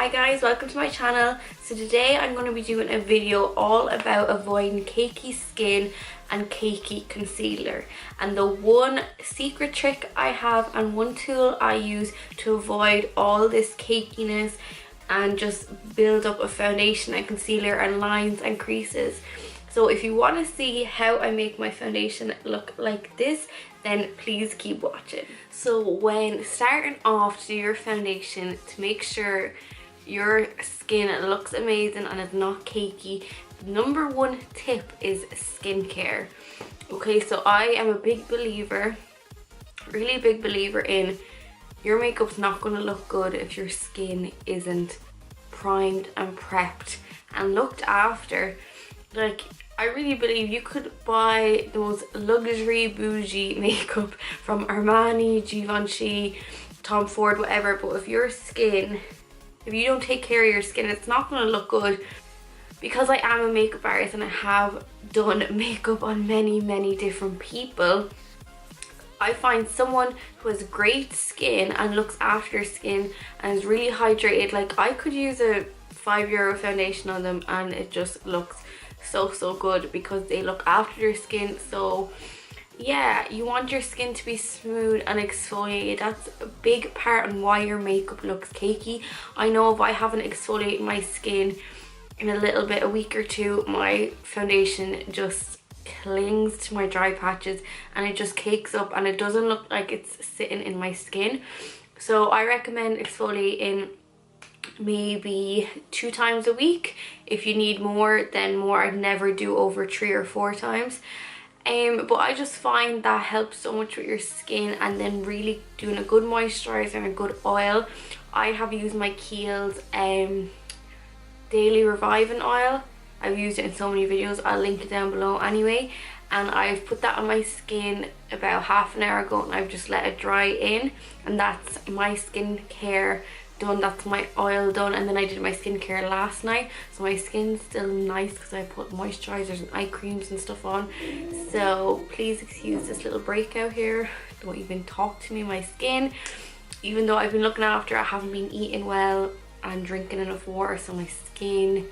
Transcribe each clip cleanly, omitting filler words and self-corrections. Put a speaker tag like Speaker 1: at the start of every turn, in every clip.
Speaker 1: Hi guys, welcome to my channel. So today I'm going to be doing a video all about avoiding cakey skin and cakey concealer, and the one secret trick I have and one tool I use to avoid all this cakiness and just build up a foundation and concealer and lines and creases. So if you want to see how I make my foundation look like this, then please keep watching. So when starting off to do your foundation, to make sure your skin looks amazing and is not cakey, number one tip is skincare. Okay, so I am a big believer, really big believer in your makeup's not going to look good if your skin isn't primed and prepped and looked after. Like, I really believe you could buy the most luxury bougie makeup from Armani, Givenchy, Tom Ford, whatever, but if your skin, if you don't take care of your skin, it's not going to look good. Because I am a makeup artist and I have done makeup on many different people, I find someone who has great skin and looks after their skin and is really hydrated, like I could use a €5 foundation on them and it just looks so good because they look after their skin. So yeah, you want your skin to be smooth and exfoliated. That's a big part on why your makeup looks cakey. I know if I haven't exfoliated my skin in a little bit, a week or two, my foundation just clings to my dry patches and it just cakes up and it doesn't look like it's sitting in my skin. So I recommend exfoliating maybe 2 times a week. If you need more, then more. I'd never do over 3 or 4 times. But I just find that helps so much with your skin, and then really doing a good moisturizer and a good oil. I have used my Kiehl's Daily Reviving Oil. I've used it in so many videos, I'll link it down below anyway. And I've put that on my skin about half an hour ago and I've just let it dry in, and that's my skincare done, that's my oil done. And then I did my skincare last night, so my skin's still nice because I put moisturizers and eye creams and stuff on. So please excuse this little breakout here, don't even talk to me. My skin, even though I've been looking after, I haven't been eating well and drinking enough water, so my skin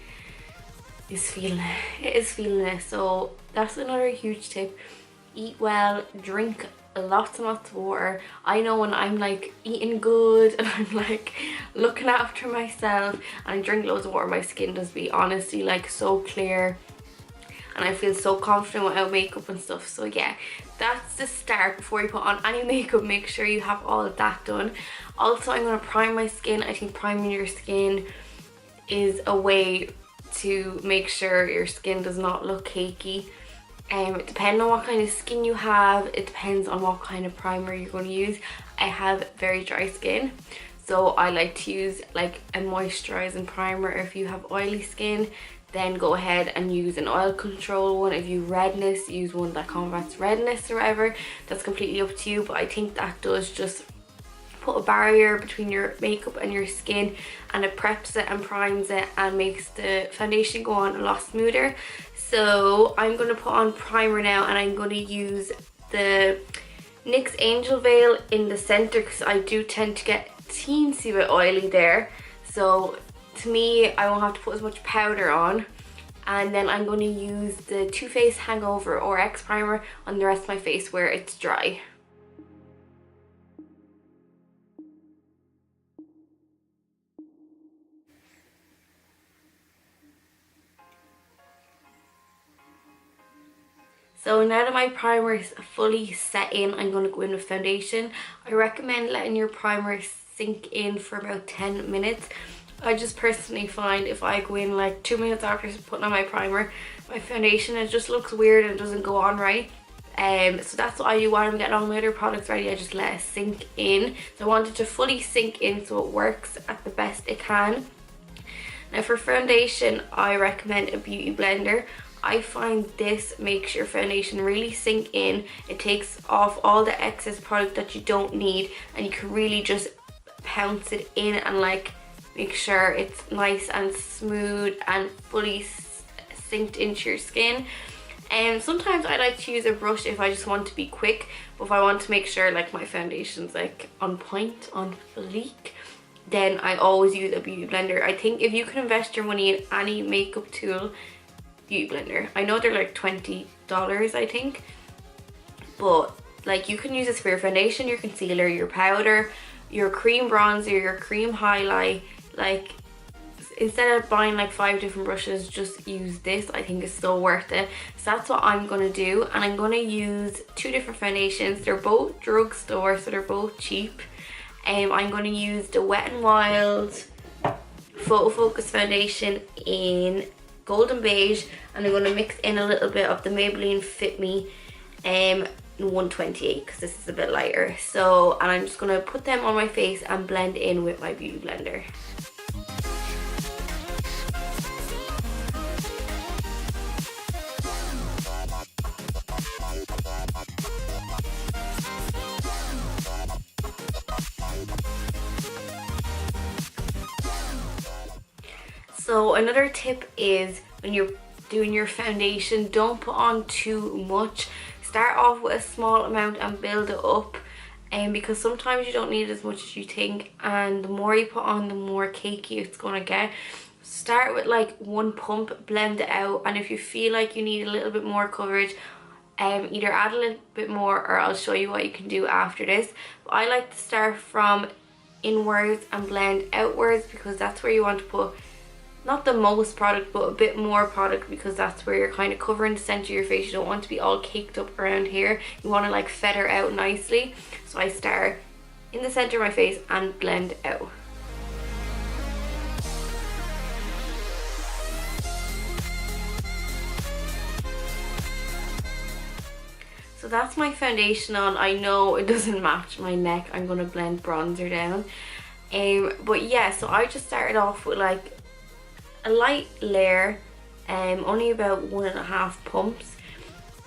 Speaker 1: is feeling it. It is feeling it. So that's another huge tip. Eat well, drink lots and lots of water. I know when I'm like eating good and I'm like looking after myself and I drink loads of water, my skin does be honestly like so clear and I feel so confident without makeup and stuff. So yeah, that's the start. Before you put on any makeup, make sure you have all of that done. Also, I'm going to prime my skin. I think priming your skin is a way to make sure your skin does not look cakey. Depending on what kind of skin you have, it depends on what kind of primer you're going to use. I have very dry skin, so I like to use like a moisturizing primer. If you have oily skin, then go ahead and use an oil control one. If you redness, use one that combats redness or whatever. That's completely up to you, but I think that does just put a barrier between your makeup and your skin, and it preps it and primes it and makes the foundation go on a lot smoother. So I'm going to put on primer now, and I'm going to use the NYX Angel Veil in the center because I do tend to get teensy bit oily there. So to me, I won't have to put as much powder on. And then I'm going to use the Too Faced Hangover RX primer on the rest of my face where it's dry. So now that my primer is fully set in, I'm going to go in with foundation. I recommend letting your primer sink in for about 10 minutes. I just personally find if I go in like 2 minutes after putting on my primer, my foundation, it just looks weird and doesn't go on right. So that's what I do when I'm getting all my other products ready. I just let it sink in. So I want it to fully sink in so it works at the best it can. Now for foundation, I recommend a beauty blender. I find this makes your foundation really sink in. It takes off all the excess product that you don't need, and you can really just pounce it in and like make sure it's nice and smooth and fully synced into your skin. And sometimes I like to use a brush if I just want to be quick, but if I want to make sure like my foundation's like on point, on fleek, then I always use a beauty blender. I think if you can invest your money in any makeup tool, beauty blender. I know they're like $20, I think, but like you can use this for your foundation, your concealer, your powder, your cream bronzer, your cream highlight. Like instead of buying like 5 different brushes, just use this. I think it's so worth it. So that's what I'm gonna do, and I'm gonna use 2 different foundations. They're both drugstore, so they're both cheap. I'm going to use the Wet n Wild Photo Focus foundation in Golden Beige, and I'm going to mix in a little bit of the Maybelline Fit Me 128 because this is a bit lighter. So, and I'm just going to put them on my face and blend in with my beauty blender. So another tip is when you're doing your foundation, don't put on too much. Start off with a small amount and build it up, because sometimes you don't need as much as you think, and the more you put on, the more cakey it's gonna get. Start with like 1 pump, blend it out, and if you feel like you need a little bit more coverage, either add a little bit more, or I'll show you what you can do after this. But I like to start from inwards and blend outwards because that's where you want to put not the most product but a bit more product, because that's where you're kind of covering the center of your face. You don't want to be all caked up around here. You want to like feather out nicely. So I start in the center of my face and blend out. So that's my foundation on. I know it doesn't match my neck. I'm going to blend bronzer down. But yeah, so I just started off with like a light layer, only about 1.5 pumps.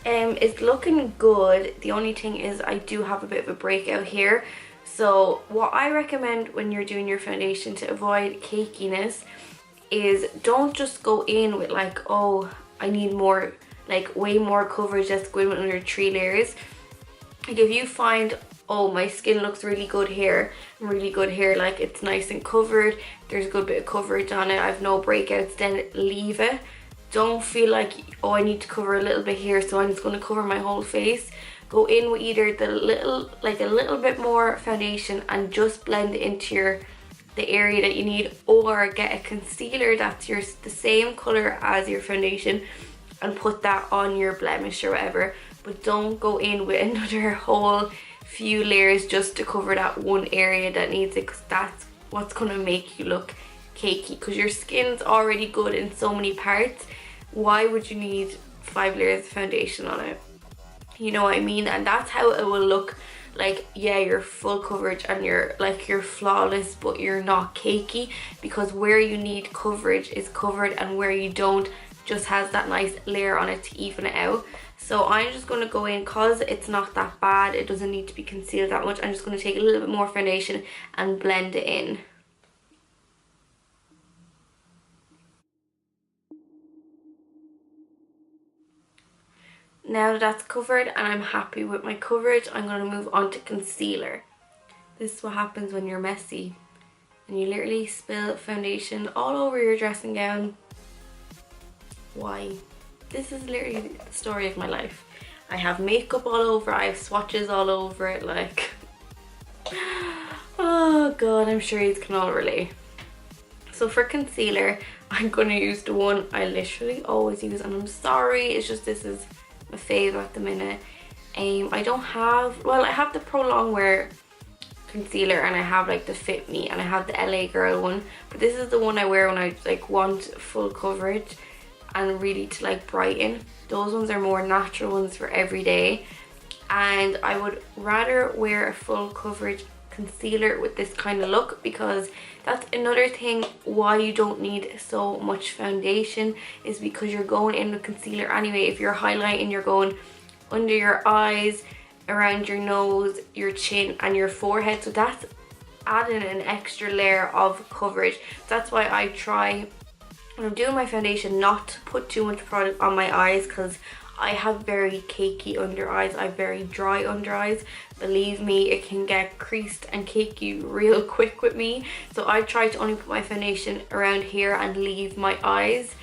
Speaker 1: It's looking good. The only thing is I do have a bit of a breakout here. So what I recommend when you're doing your foundation to avoid cakiness is don't just go in with like, oh, I need more, like way more coverage, let's go in with under 3 layers. Like if you find, oh, my skin looks really good here, really good here, like it's nice and covered, there's a good bit of coverage on it, I've no breakouts, then leave it. Don't feel like, oh, I need to cover a little bit here, so I'm just going to cover my whole face. Go in with either the little, like a little bit more foundation and just blend it into the area that you need, or get a concealer that's the same color as your foundation and put that on your blemish or whatever. But don't go in with another whole few layers just to cover that one area that needs it, because that's what's gonna make you look cakey, because your skin's already good in so many parts. Why would you need 5 layers of foundation on it? You know what I mean? And that's how it will look. Like, yeah, you're full coverage and you're flawless, but you're not cakey, because where you need coverage is covered and where you don't just has that nice layer on it to even it out. So I'm just going to go in, because it's not that bad, it doesn't need to be concealed that much. I'm just going to take a little bit more foundation and blend it in. Now that that's covered and I'm happy with my coverage, I'm going to move on to concealer. This is what happens when you're messy and you literally spill foundation all over your dressing gown. Why? This is literally the story of my life. I have makeup all over, I have swatches all over it, like, oh god, I'm sure you can all relate. So for concealer, I'm going to use the one I literally always use, and I'm sorry, it's just this is my favourite at the minute. I don't have, well, I have the Pro Longwear concealer and I have like the Fit Me and I have the LA Girl one, but this is the one I wear when I like want full coverage and really to like brighten. Those ones are more natural ones for every day, and I would rather wear a full coverage concealer with this kind of look, because that's another thing why you don't need so much foundation, is because you're going in with concealer anyway. If you're highlighting, you're going under your eyes, around your nose, your chin and your forehead, so that's adding an extra layer of coverage. That's why I try when I'm doing my foundation not to put too much product on my eyes, because I have very cakey under eyes. I have very dry under eyes. Believe me, it can get creased and cakey real quick with me. So I try to only put my foundation around here and leave my eyes,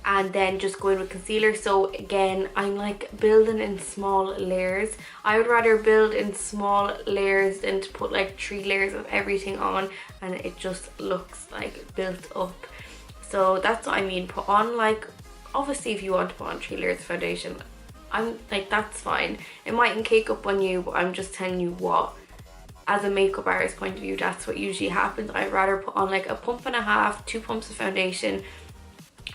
Speaker 1: and then just go in with concealer. So again, I'm like building in small layers. I would rather build in small layers than to put like 3 layers of everything on and it just looks like built up. So that's what I mean. Put on like, obviously if you want to put on 3 layers of foundation, I'm like, that's fine. It mightn't cake up on you, but I'm just telling you what, as a makeup artist point of view, that's what usually happens. I'd rather put on like a pump and a half, 2 pumps of foundation,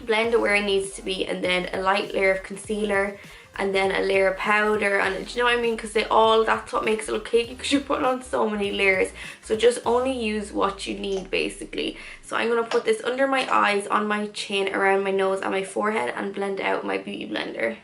Speaker 1: blend it where it needs to be, and then a light layer of concealer, and then a layer of powder. And do you know what I mean? Because that's what makes it look cakey, because you're putting on so many layers. So just only use what you need basically. So I'm going to put this under my eyes, on my chin, around my nose and my forehead, and blend it out with my beauty blender.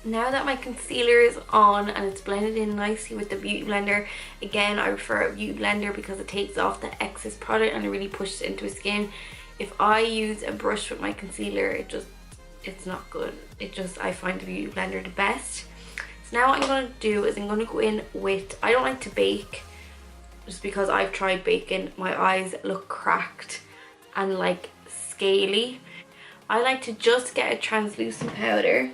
Speaker 1: Now that my concealer is on and it's blended in nicely with the beauty blender, again I prefer a beauty blender because it takes off the excess product and it really pushes it into the skin. If I use a brush with my concealer, it's not good. I find the beauty blender the best. So now what I'm going to do is I'm going to go in with, I don't like to bake just because I've tried baking. My eyes look cracked and like scaly. I like to just get a translucent powder.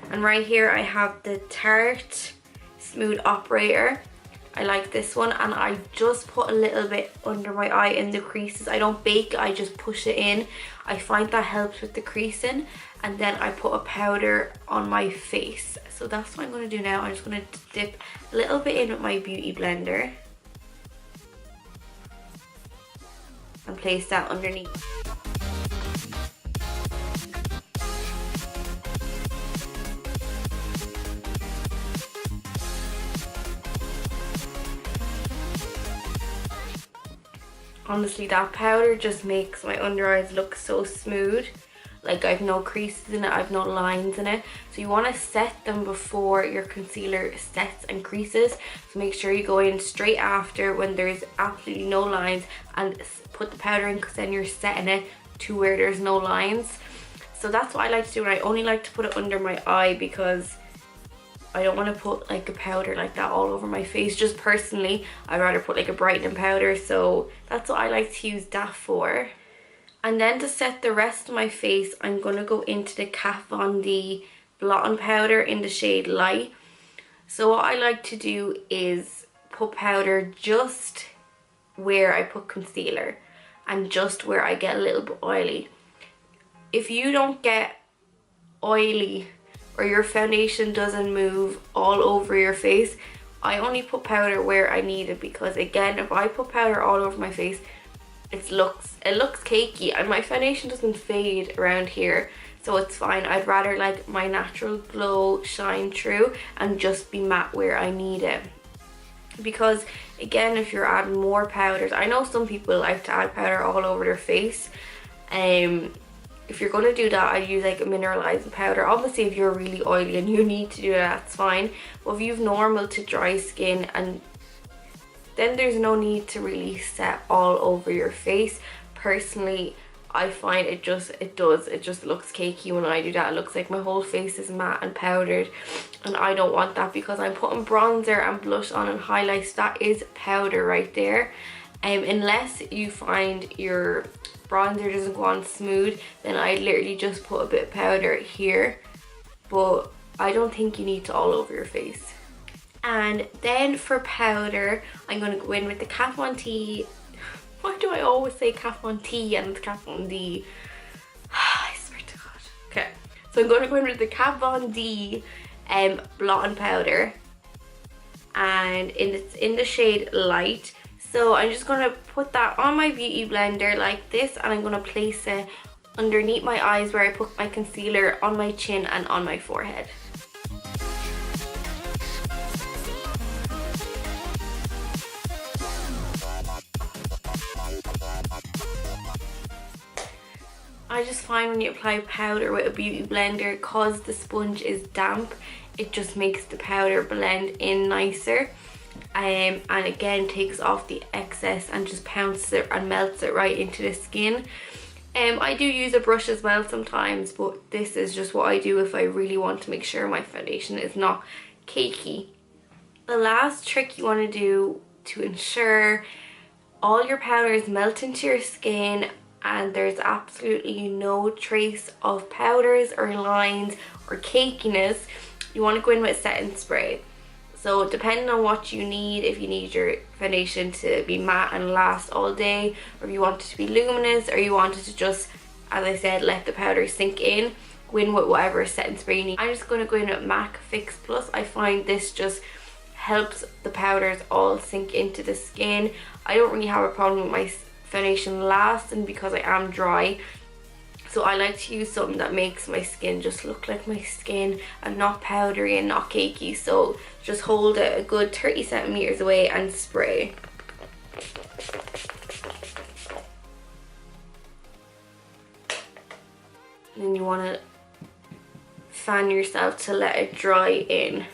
Speaker 1: And right here I have the Tarte Smooth Operator. I like this one, and I just put a little bit under my eye in the creases. I don't bake it, I just push it in. I find that helps with the creasing. And then I put a powder on my face. So that's what I'm going to do now. I'm just going to dip a little bit in with my beauty blender and place that underneath. Honestly, that powder just makes my under eyes look so smooth. Like I've no creases in it, I've no lines in it. So you want to set them before your concealer sets and creases. So make sure you go in straight after when there's absolutely no lines and put the powder in, because then you're setting it to where there's no lines. So that's what I like to do, and I only like to put it under my eye because I don't want to put like a powder like that all over my face. Just personally, I'd rather put like a brightening powder, so that's what I like to use that for. And then to set the rest of my face, I'm going to go into the Kat Von D blotting powder in the shade Light. So what I like to do is put powder just where I put concealer and just where I get a little bit oily. If you don't get oily or your foundation doesn't move all over your face, I only put powder where I need it, because again, if I put powder all over my face, it looks cakey and my foundation doesn't fade around here, so it's fine. I'd rather like my natural glow shine through and just be matte where I need it. Because again, if you're adding more powders, I know some people like to add powder all over their face. If you're going to do that, I'd use like a mineralizing powder. Obviously if you're really oily and you need to do that, that's fine. But if you've normal to dry skin, and then there's no need to really set all over your face. Personally, I find it just looks cakey when I do that. It looks like my whole face is matte and powdered, and I don't want that because I'm putting bronzer and blush on and highlights. That is powder right there. Unless you find your bronzer doesn't go on smooth, then I literally just put a bit of powder here, but I don't think you need to all over your face. And then for powder, I'm going to go in with the Kat Von D. Why do I always say Kat Von D and it's Kat Von D? I swear to God. Okay, so I'm going to go in with the Kat Von D blotting powder, and it's in the shade Light. So I'm just going to put that on my beauty blender like this, and I'm going to place it underneath my eyes where I put my concealer, on my chin and on my forehead. I just find when you apply powder with a beauty blender, cause the sponge is damp, it just makes the powder blend in nicer. And again takes off the excess and just pounces it and melts it right into the skin. I do use a brush as well sometimes, but this is just what I do if I really want to make sure my foundation is not cakey. The last trick you want to do to ensure all your powders melt into your skin and there's absolutely no trace of powders or lines or cakiness, you want to go in with setting spray. So depending on what you need, if you need your foundation to be matte and last all day, or if you want it to be luminous, or you want it to just, as I said, let the powder sink in, go in with whatever setting spray you need. I'm just going to go in with MAC Fix Plus. I find this just helps the powders all sink into the skin. I don't really have a problem with my foundation lasting because I am dry. So I like to use something that makes my skin just look like my skin and not powdery and not cakey. So just hold it a good 30 centimeters away and spray. And then you want to fan yourself to let it dry in.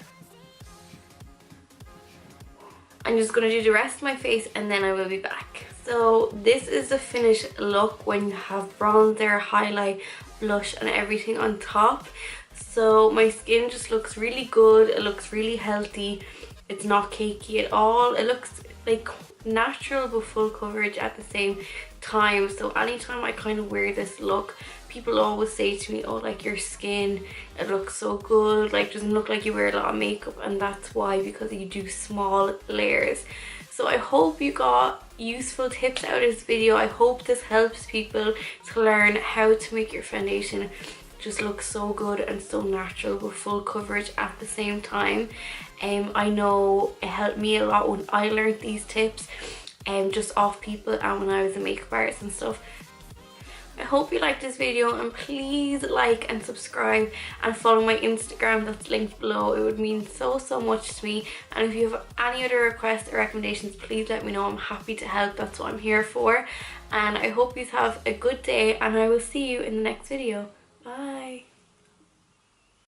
Speaker 1: I'm just going to do the rest of my face and then I will be back. So this is the finished look when you have bronzer, highlight, blush and everything on top. So my skin just looks really good, it looks really healthy, it's not cakey at all, it looks like natural but full coverage at the same time. So anytime I kind of wear this look, people always say to me, oh, like your skin, it looks so good, like doesn't look like you wear a lot of makeup, and that's why, because you do small layers. So I hope you got useful tips out of this video. I hope this helps people to learn how to make your foundation just look so good and so natural with full coverage at the same time. I know it helped me a lot when I learned these tips just off people and when I was a makeup artist and stuff. I hope you liked this video, and please like and subscribe and follow my Instagram that's linked below. It would mean so much to me, and if you have any other requests or recommendations, please let me know. I'm happy to help, that's what I'm here for. And I hope you have a good day and I will see you in the next video. Bye.